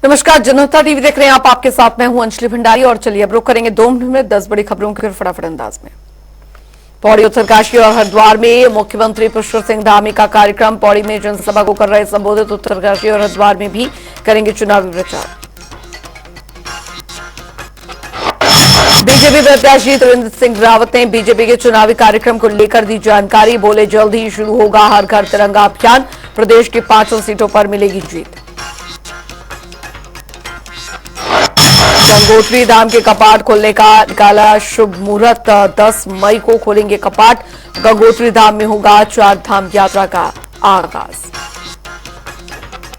नमस्कार, जनता टीवी देख रहे हैं आप। आपके साथ मैं हूं अंजलि भंडारी और चलिए अब रुक करेंगे 2 मिनट में 10 बड़ी खबरों के फटाफट अंदाज में। पौड़ी, उत्तरकाशी और हरिद्वार में मुख्यमंत्री पुष्कर सिंह धामी का कार्यक्रम। पौड़ी में जनसभा को कर रहे संबोधित, उत्तरकाशी और हरिद्वार में भी करेंगे चुनावी प्रचार। बीजेपी प्रत्याशी त्रिवेंद्र सिंह रावत ने बीजेपी के चुनावी कार्यक्रम को लेकर दी जानकारी। बोले, जल्द ही शुरू होगा हर घर तिरंगा अभियान, प्रदेश की 5 सीटों पर मिलेगी जीत। गंगोत्री धाम के कपाट खोलने का निकाला शुभ मुहूर्त। 10 मई को खोलेंगे कपाट। गंगोत्री धाम में होगा 4 धाम यात्रा का आगाज।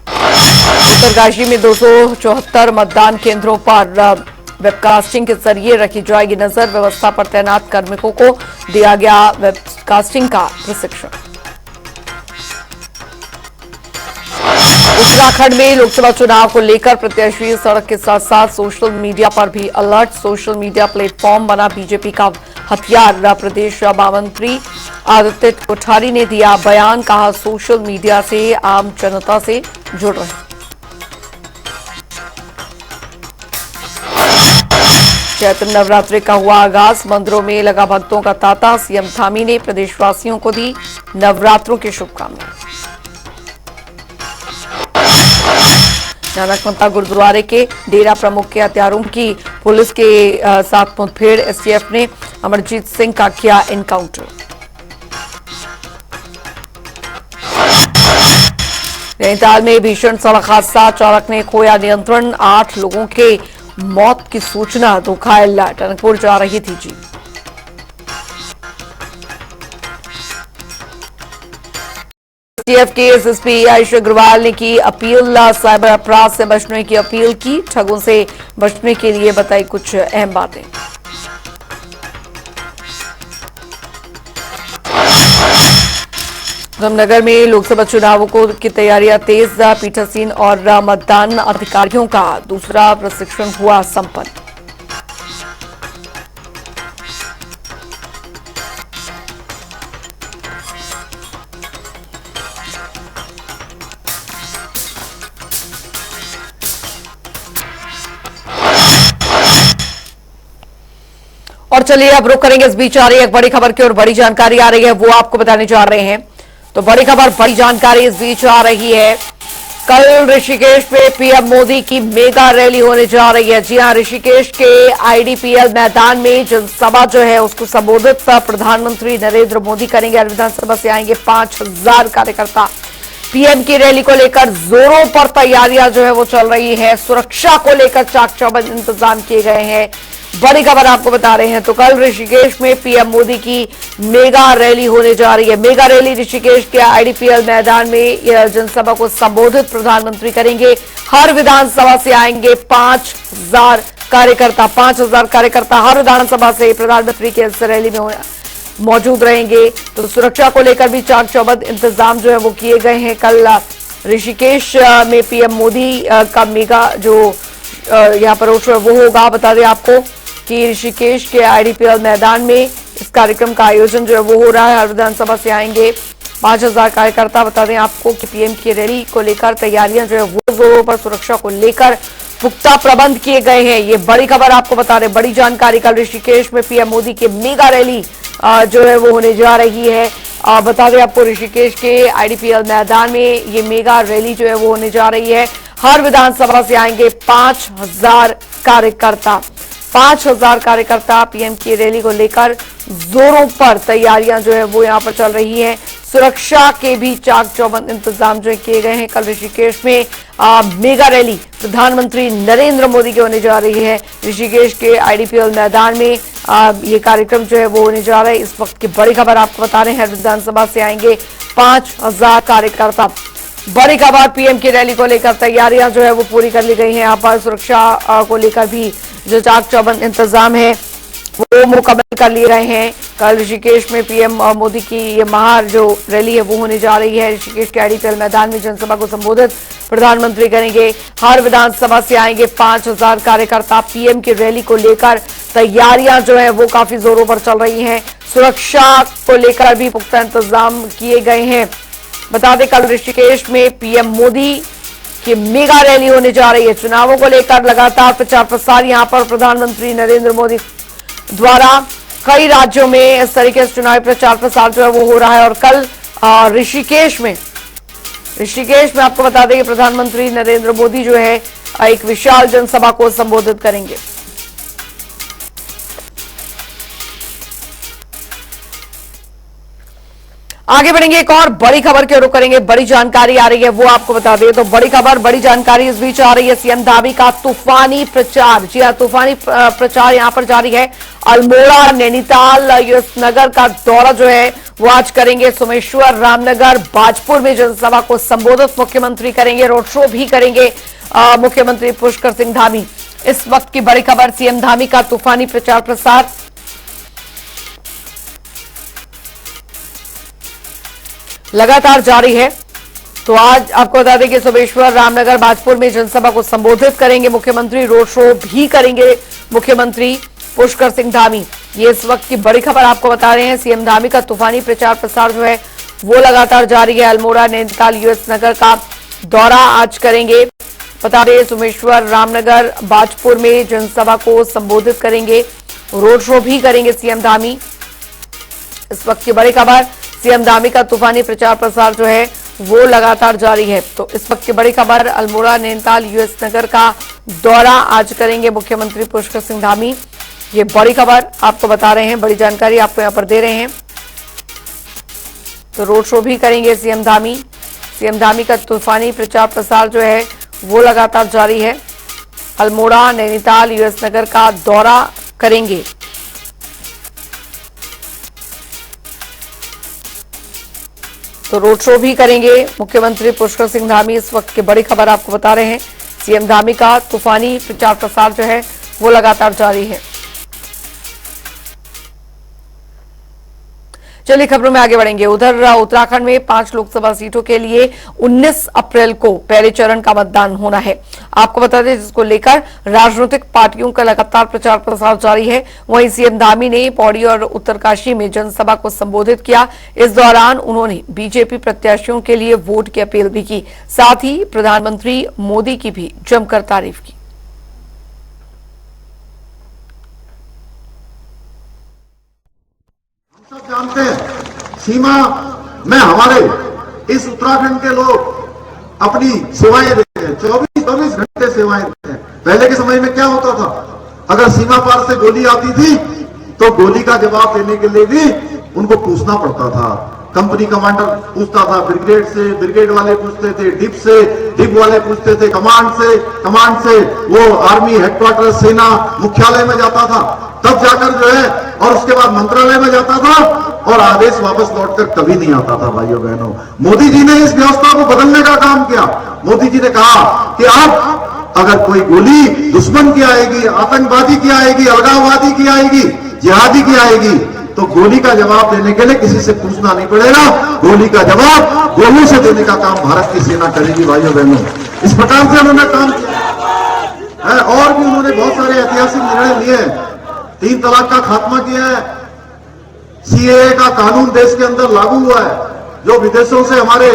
उत्तरकाशी में 274 मतदान केंद्रों पर वेबकास्टिंग के जरिए रखी जाएगी नजर। व्यवस्था पर तैनात कार्मिकों को दिया गया वेबकास्टिंग का प्रशिक्षण। उत्तराखंड में लोकसभा चुनाव को लेकर प्रत्याशी सड़क के साथ साथ सोशल मीडिया पर भी अलर्ट। सोशल मीडिया प्लेटफॉर्म बना बीजेपी का हथियार। प्रदेश महामंत्री आदित्य कोठारी ने दिया बयान, कहा सोशल मीडिया से आम जनता से जुड़ रहे। चैत्र नवरात्रि का हुआ आगाज, मंदिरों में लगा भक्तों का तांता। सीएम धामी ने प्रदेशवासियों को दी नवरात्रों की शुभकामनाएं। नानकमता गुरुद्वारे के डेरा प्रमुख के हत्यारों की पुलिस के साथ मुठभेड़। एसटीएफ ने अमरजीत सिंह का किया एनकाउंटर। नैनीताल में भीषण सड़क हादसा, चालक ने खोया नियंत्रण। 8 लोगों के मौत की सूचना, 2 घायल। टनकपुर जा रही थी जीप। एसटीएफ के एसएसपी आयुष अग्रवाल ने की अपील, साइबर अपराध से बचने की अपील की। ठगों से बचने के लिए बताई कुछ अहम बातें। रामनगर में लोकसभा चुनावों की तैयारियां तेज। पीठासीन और मतदान अधिकारियों का दूसरा प्रशिक्षण हुआ संपन्न। और चलिए अब रुक करेंगे, इस बीच आ रही है एक बड़ी खबर की और बड़ी जानकारी आ रही है, वो आपको बताने जा रहे हैं। तो बड़ी खबर, बड़ी जानकारी इस बीच आ रही है। कल ऋषिकेश में पीएम मोदी की मेगा रैली होने जा रही है। जी हां, ऋषिकेश के आईडीपीएल मैदान में जनसभा जो है उसको संबोधित प्रधानमंत्री नरेंद्र मोदी करेंगे। हर विधानसभा से आएंगे 5000 कार्यकर्ता। पीएम की रैली को लेकर जोरों पर तैयारियां जो है वो चल रही है। सुरक्षा को लेकर चाक चौबंद इंतजाम किए गए हैं। बड़ी खबर आपको बता रहे हैं। तो कल ऋषिकेश में पीएम मोदी की मेगा रैली होने जा रही है। मेगा रैली ऋषिकेश के आईडीपीएल मैदान में जनसभा को संबोधित प्रधानमंत्री करेंगे। हर विधानसभा से आएंगे 5000 कार्यकर्ता। 5000 कार्यकर्ता हर विधानसभा से प्रधानमंत्री की इस रैली में मौजूद रहेंगे। तो सुरक्षा को लेकर भी चाक चौबंद इंतजाम जो है वो किए गए हैं। कल ऋषिकेश में पीएम मोदी का मेगा जो यहाँ पर रोड शो वो होगा। बता दें आपको कि ऋषिकेश के आईडीपीएल मैदान में इस कार्यक्रम का आयोजन जो है वो हो रहा है। हर विधानसभा से आएंगे 5000 कार्यकर्ता। बता दें आपको कि पीएम की रैली को लेकर तैयारियां जो है वो जोरों पर, सुरक्षा को लेकर पुख्ता प्रबंध किए गए हैं। ये बड़ी खबर आपको बता रहे, बड़ी जानकारी। कल ऋषिकेश में पीएम मोदी की मेगा रैली जो है वो होने जा रही है। बता दें आपको ऋषिकेश के आईडीपीएल मैदान में ये मेगा रैली जो है वो होने जा रही है। हर विधानसभा से आएंगे 5000 कार्यकर्ता। 5000 कार्यकर्ता पीएम की रैली को लेकर जोरों पर तैयारियां जो है वो यहां पर चल रही हैं। सुरक्षा के भी चाक चौबंद इंतजाम जो किए गए हैं। कल ऋषिकेश में मेगा रैली प्रधानमंत्री नरेंद्र मोदी की होने जा रही है। ऋषिकेश के आईडीपीएल मैदान में ये कार्यक्रम जो है वो होने जा रहा है। इस वक्त की बड़ी खबर आपको बता रहे हैं, हर विधानसभा से आएंगे 5000 कार्यकर्ता। बड़ी खबर, पीएम की रैली को लेकर तैयारियां जो है वो पूरी कर ली गई हैं। यहाँ पर सुरक्षा को लेकर भी जो चाक चौबंद इंतजाम है वो मुकम्मल कर लिए गए हैं। कल ऋषिकेश में पीएम मोदी की ये महार जो रैली है वो होने जा रही है। ऋषिकेश के आईडीपीएल मैदान में जनसभा को संबोधित प्रधानमंत्री करेंगे। हर विधानसभा से आएंगे 5000 कार्यकर्ता। पीएम की रैली को लेकर तैयारियां जो है वो काफी जोरों पर चल रही हैं। सुरक्षा को लेकर भी पुख्ता इंतजाम किए गए हैं। बता दें, कल ऋषिकेश में पीएम मोदी की मेगा रैली होने जा रही है। चुनावों को लेकर लगातार प्रचार प्रसार यहां पर प्रधानमंत्री नरेंद्र मोदी द्वारा कई राज्यों में इस तरीके से चुनावी प्रचार प्रसार जो है वो हो रहा है। और कल ऋषिकेश में आपको बता दें कि प्रधानमंत्री नरेंद्र मोदी जो है एक विशाल जनसभा को संबोधित करेंगे। आगे बढ़ेंगे, एक और बड़ी खबर की ओर रुख करेंगे। बड़ी जानकारी आ रही है वो आपको बता दें। तो बड़ी खबर, बड़ी जानकारी इस बीच आ रही है सीएम धामी का तूफानी प्रचार। जी हां, तूफानी प्रचार यहां पर जारी है। अल्मोड़ा, नैनीताल, यशनगर का दौरा जो है वो आज करेंगे। सोमेश्वर, रामनगर, बाजपुर में जनसभा को संबोधित मुख्यमंत्री करेंगे। रोड शो भी करेंगे मुख्यमंत्री पुष्कर सिंह धामी। इस वक्त की बड़ी खबर, सीएम धामी का तूफानी प्रचार प्रसार लगातार जारी है। तो आज आपको बता दें कि सोमेश्वर, रामनगर, बाजपुर में जनसभा को संबोधित करेंगे मुख्यमंत्री। रोड शो भी करेंगे मुख्यमंत्री पुष्कर सिंह धामी। ये इस वक्त की बड़ी खबर आपको बता रहे हैं। सीएम धामी का तूफानी प्रचार प्रसार जो है वो लगातार जारी है। अल्मोड़ा, नैनीताल, यशनगर का दौरा आज करेंगे। बता दें सोमेश्वर, रामनगर, बाजपुर में जनसभा को संबोधित करेंगे। रोड शो भी करेंगे सीएम धामी। इस वक्त की बड़ी खबर, सीएम धामी का तूफानी प्रचार प्रसार जो है वो लगातार जारी है। तो इस वक्त की बड़ी खबर, अल्मोड़ा, नैनीताल, यूएसनगर का दौरा आज करेंगे मुख्यमंत्री पुष्कर सिंह धामी। ये बड़ी खबर आपको बता रहे हैं, बड़ी जानकारी आपको यहां पर दे रहे हैं। तो रोड शो भी करेंगे सीएम धामी। सीएम धामी का तूफानी प्रचार प्रसार जो है वो लगातार जारी है। अल्मोड़ा, नैनीताल, यूएसनगर का दौरा करेंगे। तो रोड शो भी करेंगे मुख्यमंत्री पुष्कर सिंह धामी। इस वक्त की बड़ी खबर आपको बता रहे हैं। सीएम धामी का तूफानी प्रचार प्रसार जो है वो लगातार जारी है। चलिए खबरों में आगे बढ़ेंगे। उधर उत्तराखंड में 5 लोकसभा सीटों के लिए 19 अप्रैल को पहले चरण का मतदान होना है। आपको बता दें, जिसको लेकर राजनीतिक पार्टियों का लगातार प्रचार प्रसार जारी है। वहीं सीएम धामी ने पौड़ी और उत्तरकाशी में जनसभा को संबोधित किया। इस दौरान उन्होंने बीजेपी प्रत्याशियों के लिए वोट की अपील भी की। साथ ही प्रधानमंत्री मोदी की भी जमकर तारीफ की। सब जानते हैं, सीमा में हमारे इस उत्तराखंड के लोग अपनी सेवाएं देते हैं, 24-24 घंटे सेवाएं देते हैं। पहले के समय में क्या होता था, अगर सीमा पार से गोली आती थी तो गोली का जवाब देने के लिए भी उनको पूछना पड़ता था। कंपनी कमांडर पूछता था, ब्रिगेड से ब्रिगेड वाले पूछते थे, डिप से डिप वाले पूछते थे, कमांड से वो आर्मी हेडक्वार्टर सेना मुख्यालय में जाता था, तब जाकर जो है, और उसके बाद मंत्रालय में जाता था और आदेश वापस लौटकर कभी नहीं आता था। भाइयों बहनों, मोदी जी ने इस व्यवस्था को बदलने का काम किया। मोदी जी ने कहा कि अब अगर कोई गोली दुश्मन की आएगी, आतंकवादी की आएगी, अलगाववादी की आएगी, जिहादी की आएगी, तो गोली का जवाब देने के लिए किसी से पूछना नहीं पड़ेगा। गोली का जवाब गोलों से देने का काम भारत की सेना करेगी। भाइयों बहनों, इस प्रकार से उन्होंने काम किया है। और भी उन्होंने बहुत सारे ऐतिहासिक निर्णय लिए हैं। 3 तलाक का खात्मा किया है। सीएए का कानून देश के अंदर लागू हुआ है। जो विदेशों से हमारे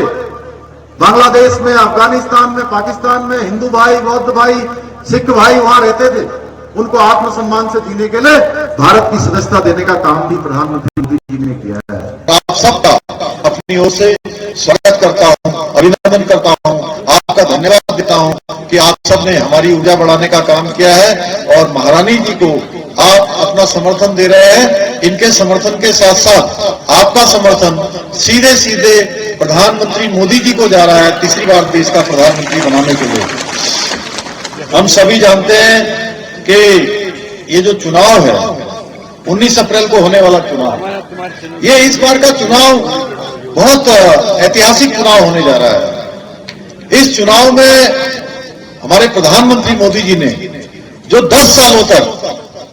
बांग्लादेश में, अफगानिस्तान में, पाकिस्तान में हिंदू भाई, बौद्ध भाई, सिख भाई वहां रहते थे, उनको आत्मसम्मान से जीने के लिए भारत की सदस्यता देने का काम भी प्रधानमंत्री मोदी जी ने किया है। आप सबका अपनी ओर से स्वागत करता हूं, अभिनंदन करता हूं, आपका धन्यवाद देता हूं कि आप सबने हमारी ऊर्जा बढ़ाने का काम किया है और महारानी जी को आप अपना समर्थन दे रहे हैं। इनके समर्थन के साथ साथ आपका समर्थन सीधे सीधे प्रधानमंत्री मोदी जी को जा रहा है, तीसरी बार देश का प्रधानमंत्री बनाने के लिए। हम सभी जानते हैं कि ये जो चुनाव है 19 अप्रैल को होने वाला चुनाव, ये इस बार का चुनाव बहुत ऐतिहासिक चुनाव होने जा रहा है। इस चुनाव में हमारे प्रधानमंत्री मोदी जी ने जो 10 सालों तक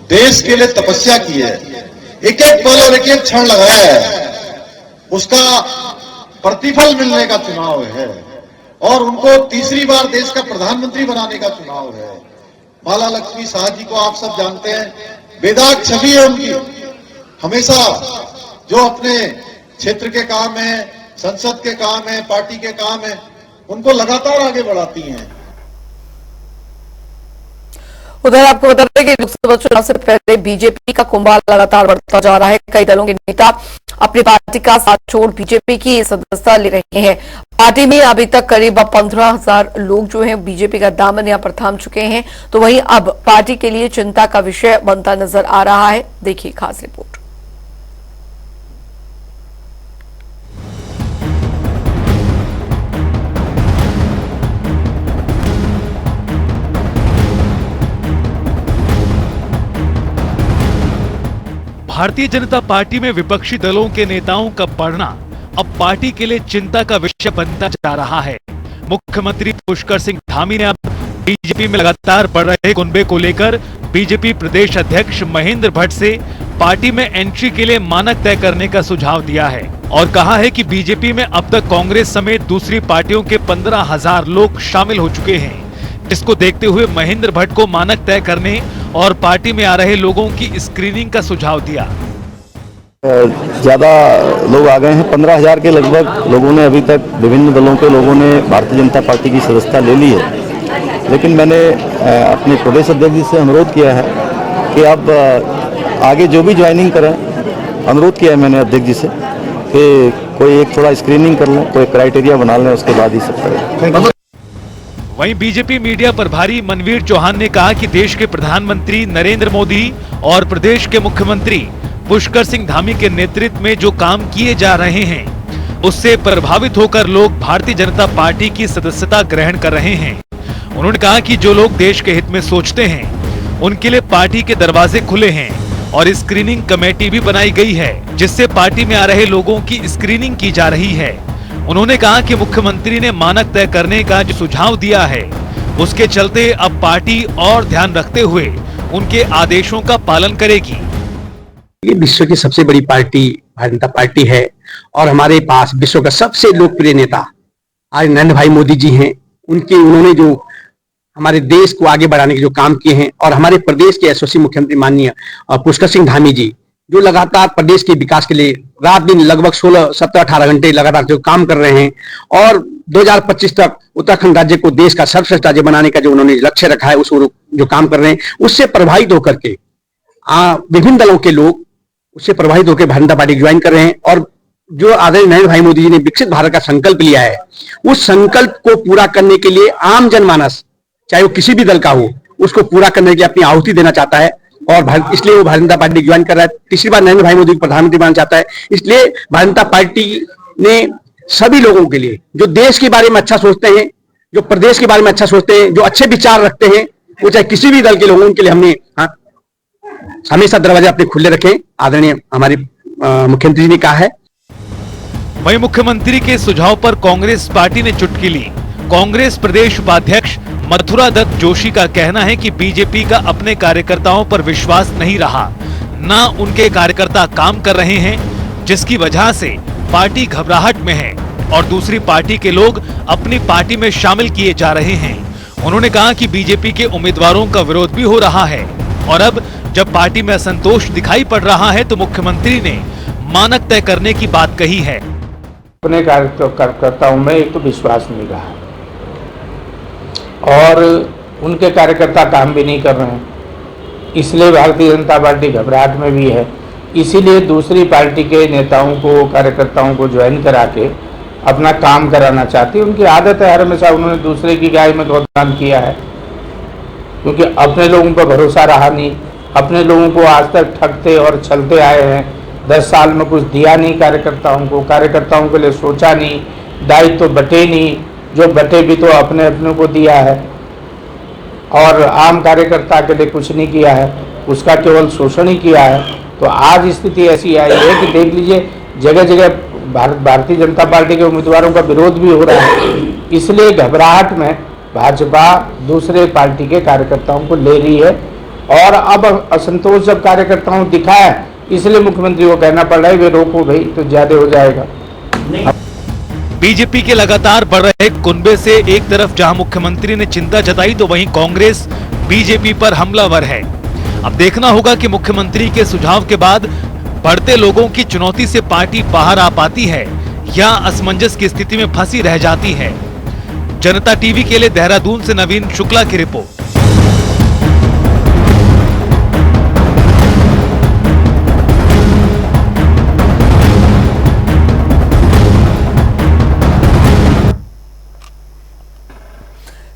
देश के लिए तपस्या की है, एक एक पल और एक एक क्षण लगाया है, उसका प्रतिफल मिलने का चुनाव है और उनको तीसरी बार देश का प्रधानमंत्री बनाने का चुनाव है। माला लक्ष्मी शाह जी को आप सब जानते हैं, बेदाग छवि है उनकी। हमेशा जो अपने क्षेत्र के काम है, संसद के काम है, पार्टी के काम है, उनको लगातार आगे बढ़ाती हैं। उधर आपको बता दें कि लोकसभा चुनाव से पहले बीजेपी का कुंभाल लगातार बढ़ता जा रहा है। कई दलों के नेता अपनी पार्टी का साथ छोड़ बीजेपी की सदस्यता ले रहे हैं। पार्टी में अभी तक करीब 15,000 लोग जो हैं बीजेपी का दामन यहां पर थाम चुके हैं। तो वहीं अब पार्टी के लिए चिंता का विषय बनता नजर आ रहा है। देखिए खास रिपोर्ट। भारतीय जनता पार्टी में विपक्षी दलों के नेताओं का बढ़ना अब पार्टी के लिए चिंता का विषय बनता जा रहा है। मुख्यमंत्री पुष्कर सिंह धामी ने अब बीजेपी में लगातार बढ़ रहे कुनबे को लेकर बीजेपी प्रदेश अध्यक्ष महेंद्र भट्ट से पार्टी में एंट्री के लिए मानक तय करने का सुझाव दिया है और कहा है कि बीजेपी में अब तक कांग्रेस समेत दूसरी पार्टियों के 15,000 लोग शामिल हो चुके हैं। इसको देखते हुए महेंद्र भट्ट को मानक तय करने और पार्टी में आ रहे लोगों की स्क्रीनिंग का सुझाव दिया। ज्यादा लोग आ गए हैं, 15,000 के लगभग लोगों ने अभी तक विभिन्न दलों के लोगों ने भारतीय जनता पार्टी की सदस्यता ले ली है। लेकिन मैंने अपने प्रदेश अध्यक्ष जी से अनुरोध किया है कि अब आगे जो भी ज्वाइनिंग करें, अनुरोध किया है मैंने अध्यक्ष जी से कि कोई एक थोड़ा स्क्रीनिंग कर लें, कोई क्राइटेरिया बना लें, उसके बाद ही सब करें। वहीं बीजेपी मीडिया प्रभारी मनवीर चौहान ने कहा कि देश के प्रधानमंत्री नरेंद्र मोदी और प्रदेश के मुख्यमंत्री पुष्कर सिंह धामी के नेतृत्व में जो काम किए जा रहे हैं उससे प्रभावित होकर लोग भारतीय जनता पार्टी की सदस्यता ग्रहण कर रहे हैं। उन्होंने कहा कि जो लोग देश के हित में सोचते हैं उनके लिए पार्टी के दरवाजे खुले हैं और स्क्रीनिंग कमेटी भी बनाई गई है जिससे पार्टी में आ रहे लोगों की स्क्रीनिंग की जा रही है। उन्होंने कहा कि मुख्यमंत्री ने मानक तय करने का जो सुझाव दिया है उसके चलते अब पार्टी और ध्यान रखते हुए उनके आदेशों का पालन करेगी। ये विश्व की सबसे बड़ी पार्टी भारतीय जनता पार्टी है और हमारे पास विश्व का सबसे लोकप्रिय नेता आज नरेंद्र भाई मोदी जी हैं। उन्होंने जो हमारे देश को आगे बढ़ाने के जो काम किए हैं और हमारे प्रदेश के यशस्वी मुख्यमंत्री माननीय पुष्कर सिंह धामी जी जो लगातार प्रदेश के विकास के लिए रात दिन लगभग 16, 17, 18 घंटे लगातार जो काम कर रहे हैं और 2025 तक उत्तराखंड राज्य को देश का सर्वश्रेष्ठ राज्य बनाने का जो उन्होंने लक्ष्य रखा है उसको जो काम कर रहे हैं उससे प्रभावित होकर के विभिन्न दलों के लोग उससे प्रभावित होकर भारतीय जनता पार्टी ज्वाइन कर रहे हैं। और जो आदरणीय नरेंद्र भाई मोदी जी ने विकसित भारत का संकल्प लिया है उस संकल्प को पूरा करने के लिए आम जनमानस चाहे वो किसी भी दल का हो उसको पूरा करने के लिए अपनी आहुति देना चाहता है और इसलिए वो भारतीय जनता पार्टी ज्वाइन कर रहा है। तीसरी बार नरेंद्र भाई मोदी को प्रधानमंत्री बनाना चाहता है। इसलिए भारतीय जनता पार्टी ने सभी लोगों के लिए जो देश के बारे में अच्छा सोचते हैं, जो प्रदेश के बारे में अच्छा सोचते हैं, जो अच्छे विचार रखते हैं, वो चाहे किसी भी दल के लोगों उनके लिए हमने हमेशा दरवाजे अपने खुले रखे। आदरणीय हमारे मुख्यमंत्री जी ने कहा है। वहीं मुख्यमंत्री के सुझाव पर कांग्रेस पार्टी ने चुटकी ली। कांग्रेस प्रदेश उपाध्यक्ष मथुरा दत्त जोशी का कहना है कि बीजेपी का अपने कार्यकर्ताओं पर विश्वास नहीं रहा, ना उनके कार्यकर्ता काम कर रहे हैं, जिसकी वजह से पार्टी घबराहट में है और दूसरी पार्टी के लोग अपनी पार्टी में शामिल किए जा रहे हैं। उन्होंने कहा कि बीजेपी के उम्मीदवारों का विरोध भी हो रहा है और अब जब पार्टी में असंतोष दिखाई पड़ रहा है तो मुख्यमंत्री ने मानक तय करने की बात कही है। अपने कार्यकर्ताओं में एक तो विश्वास नहीं रहा और उनके कार्यकर्ता काम भी नहीं कर रहे हैं, इसलिए भारतीय जनता पार्टी घबराहट में भी है। इसीलिए दूसरी पार्टी के नेताओं को, कार्यकर्ताओं को ज्वाइन करा के अपना काम कराना चाहती है। उनकी आदत है, हर हमेशा उन्होंने दूसरे की गाय में गोदान किया है, क्योंकि अपने लोगों पर भरोसा रहा नहीं। अपने लोगों को आज तक ठगते और छलते आए हैं। 10 साल में कुछ दिया नहीं कार्यकर्ताओं को, कार्यकर्ताओं के लिए सोचा नहीं, दायित्व तो बटे नहीं, जो बटे भी तो अपने अपने को दिया है और आम कार्यकर्ता के लिए कुछ नहीं किया है, उसका केवल शोषण ही किया है। तो आज स्थिति ऐसी आई है कि देख लीजिए जगह जगह भारतीय जनता पार्टी के उम्मीदवारों का विरोध भी हो रहा है। इसलिए घबराहट में भाजपा दूसरे पार्टी के कार्यकर्ताओं को ले रही है और अब असंतोष जब कार्यकर्ताओं दिखा है इसलिए मुख्यमंत्री को कहना पड़ रहा है वे रोको भाई तो ज्यादा हो जाएगा। बीजेपी के लगातार बढ़ रहे कुनबे से एक तरफ जहां मुख्यमंत्री ने चिंता जताई तो वहीं कांग्रेस बीजेपी पर हमलावर है। अब देखना होगा कि मुख्यमंत्री के सुझाव के बाद बढ़ते लोगों की चुनौती से पार्टी बाहर आ पाती है या असमंजस की स्थिति में फंसी रह जाती है। जनता टीवी के लिए देहरादून से नवीन शुक्ला की रिपोर्ट।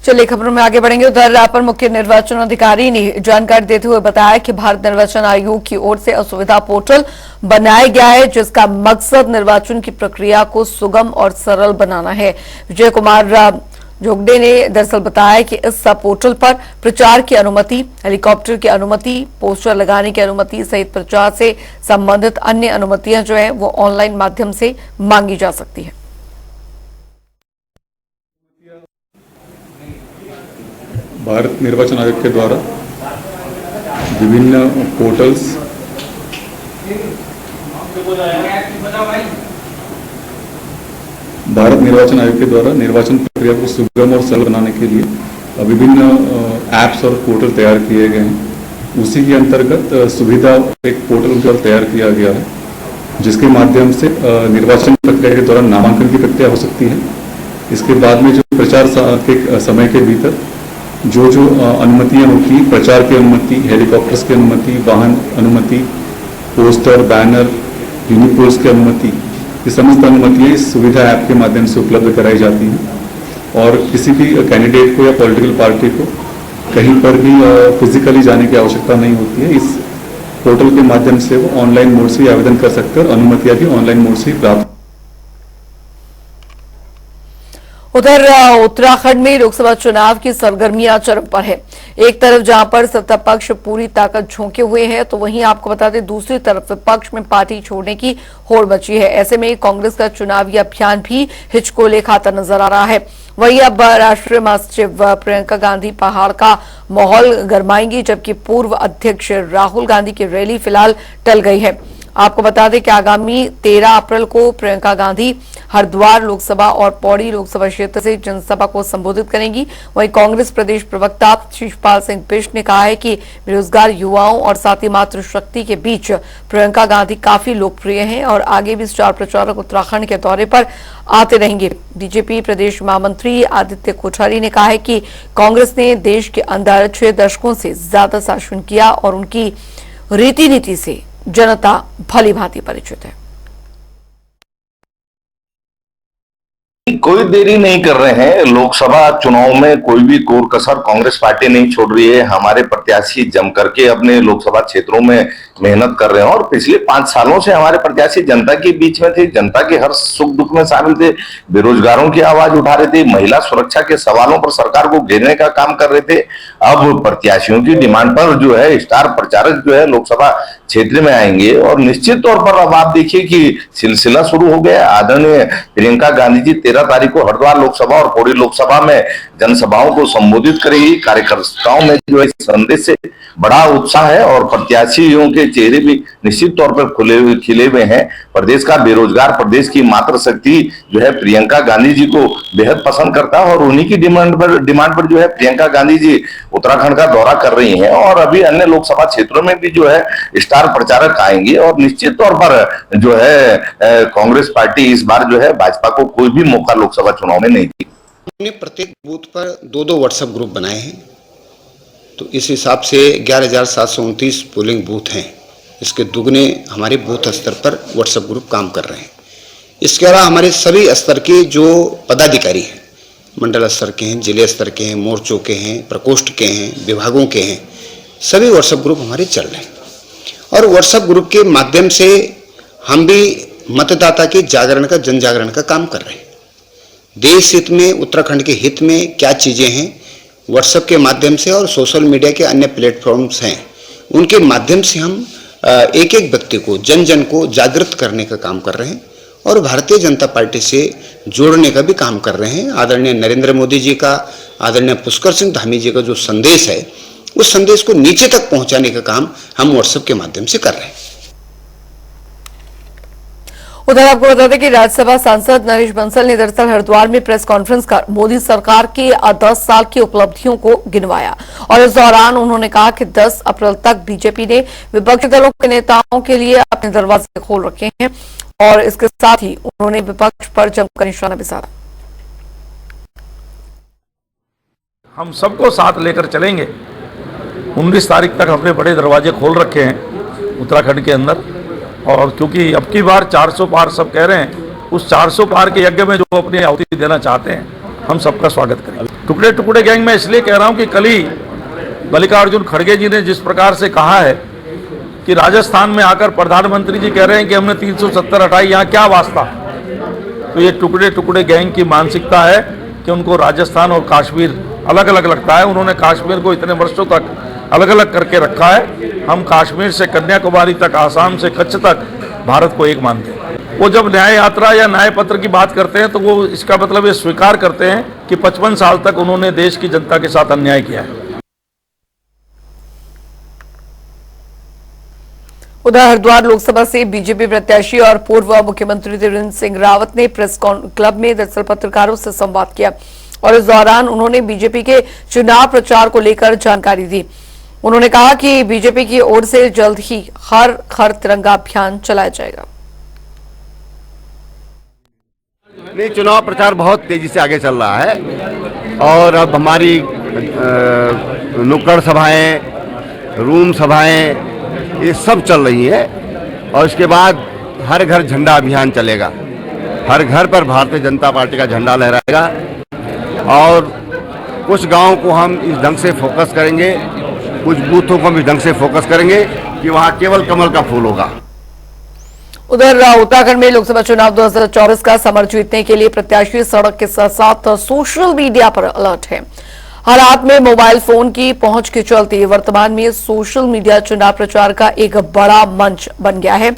चलिए खबरों में आगे बढ़ेंगे। उधर अपर मुख्य निर्वाचन अधिकारी ने जानकारी देते हुए बताया कि भारत निर्वाचन आयोग की ओर से असुविधा पोर्टल बनाया गया है, जिसका मकसद निर्वाचन की प्रक्रिया को सुगम और सरल बनाना है। विजय कुमार जोगड़े ने दरअसल बताया कि इस पोर्टल पर प्रचार की अनुमति, हेलीकॉप्टर की अनुमति, पोस्टर लगाने की अनुमति सहित प्रचार से संबंधित अन्य अनुमतियां जो है वो ऑनलाइन माध्यम से मांगी जा सकती है। भारत निर्वाचन आयोग के द्वारा विभिन्न पोर्टल्स भारत निर्वाचन आयोग के द्वारा निर्वाचन प्रक्रिया को सुगम और सरल बनाने के लिए विभिन्न ऐप्स और पोर्टल तैयार किए गए हैं। उसी के अंतर्गत सुविधा एक पोर्टल तैयार किया गया है, जिसके माध्यम से निर्वाचन प्रक्रिया के दौरान नामांकन की प्रक्रिया हो सकती है। इसके बाद में जो प्रचार के समय के भीतर जो अनुमतियां होती, प्रचार की अनुमति, हेलीकॉप्टर्स की अनुमति, वाहन अनुमति, पोस्टर, बैनर, यूनिपोल्स की अनुमति, ये समस्त अनुमतियां इस सुविधा ऐप के माध्यम से उपलब्ध कराई जाती हैं। और किसी भी कैंडिडेट को या पॉलिटिकल पार्टी को कहीं पर भी फिजिकली जाने की आवश्यकता नहीं होती है। इस पोर्टल के माध्यम से वो ऑनलाइन मोड से आवेदन कर सकते हैं और अनुमतियां भी ऑनलाइन मोड से प्राप्त। उधर उत्तराखंड में लोकसभा चुनाव की सरगर्मियां चरम पर है। एक तरफ जहां पर सत्ता पक्ष पूरी ताकत झोंके हुए है, तो वहीं आपको बता दें दूसरी तरफ विपक्ष में पार्टी छोड़ने की होड़ मची है। ऐसे में कांग्रेस का चुनावी अभियान भी हिचकोले खाता नजर आ रहा है। वहीं अब राष्ट्रीय महासचिव प्रियंका गांधी पहाड़ का माहौल गरमाएंगी, जबकि पूर्व अध्यक्ष राहुल गांधी की रैली फिलहाल टल गई है। आपको बता दें कि आगामी 13 अप्रैल को प्रियंका गांधी हरिद्वार लोकसभा और पौड़ी लोकसभा क्षेत्र से जनसभा को संबोधित करेंगी। वहीं कांग्रेस प्रदेश प्रवक्ता शिवपाल सिंह बिष्ट ने कहा है कि बेरोजगार युवाओं और साथ ही मातृशक्ति के बीच प्रियंका गांधी काफी लोकप्रिय हैं और आगे भी स्टार प्रचारक उत्तराखंड के दौरे पर आते रहेंगे। बीजेपी प्रदेश महामंत्री आदित्य कोठारी ने कहा है कि कांग्रेस ने देश के अंदर 6 दशकों से ज्यादा शासन किया और उनकी रीति नीति से जनता भली भांति परिचित है। कोई देरी नहीं कर रहे हैं। लोकसभा चुनाव में कोई भी कोर कसर कांग्रेस पार्टी नहीं छोड़ रही है। हमारे प्रत्याशी जम करके अपने लोकसभा क्षेत्रों में मेहनत कर रहे हैं और पिछले 5 सालों से हमारे प्रत्याशी जनता के बीच में थे, जनता के हर सुख दुख में शामिल थे, बेरोजगारों की आवाज उठा रहे थे, महिला सुरक्षा के सवालों पर सरकार को घेरने का काम कर रहे थे। अब प्रत्याशियों की डिमांड पर जो है स्टार प्रचारक जो है लोकसभा क्षेत्र में आएंगे और निश्चित तौर पर अब आप देखिए कि सिलसिला शुरू हो गया। आदरणीय प्रियंका गांधी जी 13 तारीख को हरिद्वार लोकसभा और पौड़ी लोकसभा में जनसभाओं को संबोधित करेगी। कार्यकर्ताओं में जो है संदेश से बड़ा उत्साह है और प्रत्याशियों के चेहरे भी निश्चित तौर पर खिले हुए हैं। प्रदेश का बेरोजगार, प्रदेश की मातृशक्ति जो है प्रियंका गांधी जी को बेहद पसंद करता है और उन्हीं की डिमांड पर जो है प्रियंका गांधी जी उत्तराखंड का दौरा कर रही हैं और अभी अन्य लोकसभा क्षेत्रों में भी जो है स्टार प्रचारक आएंगे और निश्चित तौर पर जो है कांग्रेस पार्टी इस बार जो है भाजपा को कोई भी मौका लोकसभा चुनाव में नहीं दी। हमने प्रत्येक बूथ पर 2-2 व्हाट्सएप ग्रुप बनाए हैं, तो इस हिसाब से 11,729 पोलिंग बूथ हैं। इसके दुगने हमारे बूथ स्तर पर व्हाट्सएप ग्रुप काम कर रहे हैं। इसके अलावा हमारे सभी स्तर के जो पदाधिकारी हैं, मंडल स्तर के हैं, जिले स्तर के हैं, मोर्चों के हैं, प्रकोष्ठ के हैं, विभागों के हैं, सभी व्हाट्सएप ग्रुप हमारे चल रहे हैं और व्हाट्सएप ग्रुप के माध्यम से हम भी मतदाता के जागरण का, जन जागरण का काम कर रहे हैं। देश हित में, उत्तराखंड के हित में क्या चीज़ें हैं, व्हाट्सएप के माध्यम से और सोशल मीडिया के अन्य प्लेटफॉर्म्स हैं, उनके माध्यम से हम एक एक व्यक्ति को, जन जन को जागृत करने का काम कर रहे हैं और भारतीय जनता पार्टी से जोड़ने का भी काम कर रहे हैं। आदरणीय नरेंद्र मोदी जी का, आदरणीय पुष्कर सिंह धामी जी का जो संदेश है, उस संदेश को नीचे तक पहुंचाने का काम हम व्हाट्सएप के माध्यम से कर रहे हैं। उधर आपको बता दें कि राज्यसभा सांसद नरेश बंसल ने दरअसल हरिद्वार में प्रेस कॉन्फ्रेंस कर मोदी सरकार के 10 साल की उपलब्धियों को गिनवाया और इस दौरान उन्होंने कहा कि 10 अप्रैल तक बीजेपी ने विपक्षी दलों के नेताओं के लिए अपने दरवाजे खोल रखे हैं और इसके साथ ही उन्होंने विपक्ष पर जमकर निशाना भी साधा। हम सबको साथ लेकर चलेंगे। 19 तारीख तक हमने बड़े दरवाजे खोल रखे हैं उत्तराखंड के अंदर, और क्योंकि अब की बार 400 पार सब कह रहे हैं, उस 400 पार के यज्ञ में जो अपनी आहुति देना चाहते हैं हम सबका स्वागत करेंगे। टुकड़े टुकड़े गैंग में इसलिए कह रहा हूं कि कल ही मल्लिकार्जुन खड़गे जी ने जिस प्रकार से कहा है कि राजस्थान में आकर प्रधानमंत्री जी कह रहे हैं कि हमने 370 हटाई, यहाँ क्या वास्ता, तो ये टुकड़े टुकड़े गैंग की मानसिकता है कि उनको राजस्थान और कश्मीर अलग अलग लगता है। उन्होंने कश्मीर को इतने वर्षों तक अलग अलग करके रखा है। हम कश्मीर से कन्याकुमारी तक, आसाम से कच्छ तक भारत को एक मानते हैं। वो जब न्याय यात्रा या न्याय पत्र की बात करते हैं तो वो इसका मतलब ये स्वीकार करते हैं कि 55 साल तक उन्होंने देश की जनता के साथ अन्याय किया है। उधर हरिद्वार लोकसभा से बीजेपी प्रत्याशी और पूर्व मुख्यमंत्री त्रिवेंद्र सिंह रावत ने प्रेस क्लब में दरअसल पत्रकारों से संवाद किया और इस दौरान उन्होंने बीजेपी के चुनाव प्रचार को लेकर जानकारी दी। उन्होंने कहा कि बीजेपी की ओर से जल्द ही हर घर तिरंगा अभियान चलाया जाएगा। नहीं, चुनाव प्रचार बहुत तेजी से आगे चल रहा है और अब हमारी नुक्कड़ सभाएं, रूम सभाएं, ये सब चल रही है और इसके बाद हर घर झंडा अभियान चलेगा। हर घर पर भारतीय जनता पार्टी का झंडा लहराएगा और कुछ गांव को हम इस ढंग से फोकस करेंगे, कुछ बूथों को हम इस ढंग से फोकस करेंगे कि वहां केवल कमल का फूल होगा। उधर उत्तराखंड में लोकसभा चुनाव 2024 का समर जीतने के लिए प्रत्याशी सड़क के साथ साथ सोशल मीडिया पर अलर्ट है। हालात में मोबाइल फोन की पहुंच के चलते वर्तमान में सोशल मीडिया चुनाव प्रचार का एक बड़ा मंच बन गया है।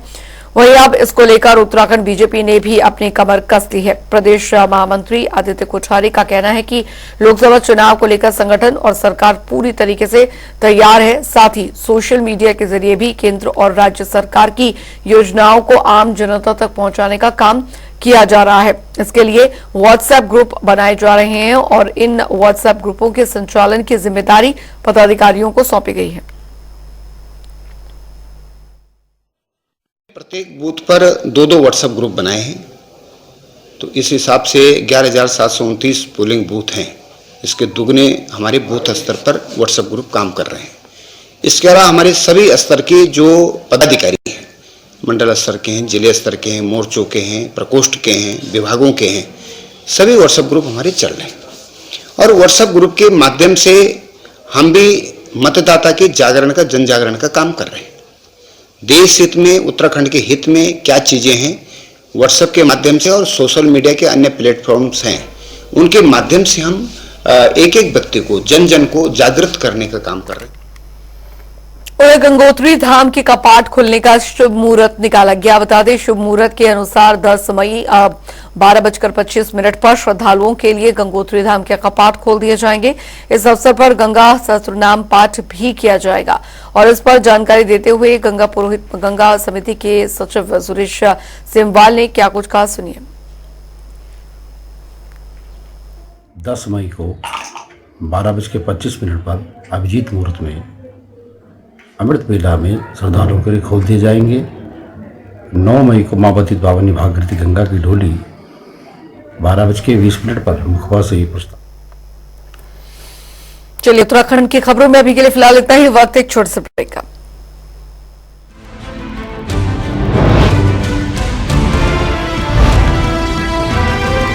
वहीं अब इसको लेकर उत्तराखंड बीजेपी ने भी अपनी कमर कस ली है। प्रदेश महामंत्री आदित्य कोठारी का कहना है कि लोकसभा चुनाव को लेकर संगठन और सरकार पूरी तरीके से तैयार है। साथ ही सोशल मीडिया के जरिए भी केंद्र और राज्य सरकार की योजनाओं को आम जनता तक पहुंचाने का काम किया जा रहा है। इसके लिए व्हाट्सएप ग्रुप बनाए जा रहे हैं और इन व्हाट्सएप ग्रुपों के संचालन की जिम्मेदारी पदाधिकारियों को सौंपी गई है। प्रत्येक बूथ पर 2-2 व्हाट्सएप ग्रुप बनाए हैं, तो इस हिसाब से 11,729 पोलिंग बूथ हैं। इसके दुगने हमारे बूथ स्तर पर व्हाट्सएप ग्रुप काम कर रहे हैं। इसके अलावा हमारे सभी स्तर के जो पदाधिकारी हैं, मंडल स्तर के हैं, जिले स्तर के हैं, मोर्चों के हैं, प्रकोष्ठ के हैं, विभागों के हैं, सभी व्हाट्सएप ग्रुप हमारे चल रहे हैं और व्हाट्सएप ग्रुप के माध्यम से हम भी मतदाता के जागरण का, जन जागरण का काम कर रहे हैं। देश हित में, उत्तराखंड के हित में क्या चीजें हैं, व्हाट्सएप के माध्यम से और सोशल मीडिया के अन्य प्लेटफॉर्म्स हैं, उनके माध्यम से हम एक एक व्यक्ति को, जन जन को जागृत करने का काम कर रहे हैं। और गंगोत्री धाम के कपाट खुलने का शुभ मुहूर्त निकाला गया। बता दें, शुभ मुहूर्त के अनुसार 10 मई 12:25 पर श्रद्धालुओं के लिए गंगोत्री धाम के कपाट खोल दिए जाएंगे। इस अवसर पर गंगा सहस्त्रनाम पाठ भी किया जाएगा और इस पर जानकारी देते हुए गंगा समिति के सचिव सुरेश सेमवाल ने क्या कुछ कहा, सुनिए। 10 मई को 12:25 पर अभिजीत मुहूर्त में अमृत बेला में श्रद्धालुओं के लिए खोल दिए जाएंगे। 9 मई को मावती पावनी भागीरथी गंगा की डोली 12:20 पर मुखबा से ही प्रस्थान। चलिए, उत्तराखंड की खबरों में अभी के लिए फिलहाल इतना ही। वक्त एक छोटे से ब्रेक का।